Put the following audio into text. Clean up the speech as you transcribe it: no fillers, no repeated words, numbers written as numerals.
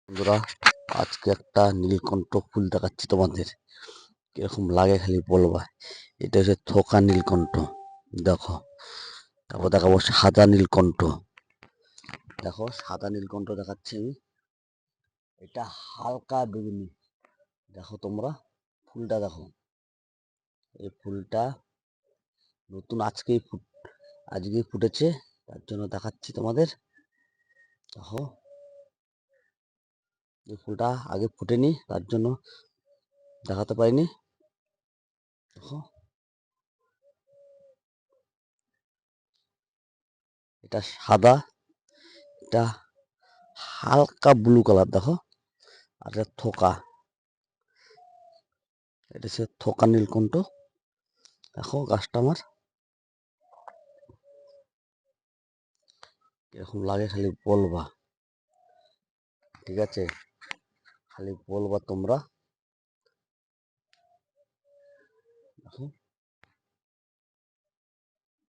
বন্ধুরা, আজকে একটা নীলকণ্ঠ ফুল দেখাচ্ছি তোমাদের। কিরকম লাগে খালি বলবা। এটা হচ্ছে থোকা নীলকণ্ঠ। দেখো, তারপর দেখাবো সাদা নীলকণ্ঠ। দেখো, সাদা নীলকণ্ঠ দেখাচ্ছি আমি। এটা হালকা বেগুনি। দেখো তোমরা, ফুলটা দেখো। এই ফুলটা নতুন আজকেই ফুটেছে, তার জন্য দেখাচ্ছি তোমাদের। দেখো, এই ফুলটা আগে ফুটেনি, তার জন্য দেখাতে পারিনি। দেখো, এটা সাদা, এটা হালকা ব্লু কালার। দেখো, আর এটা থোকা, এটা হচ্ছে থোকা নীলকণ্ঠ। দেখো গাছটা আমার এরকম লাগে খালি বলবা, ঠিক আছে? খালি বলবা তোমরা। দেখো।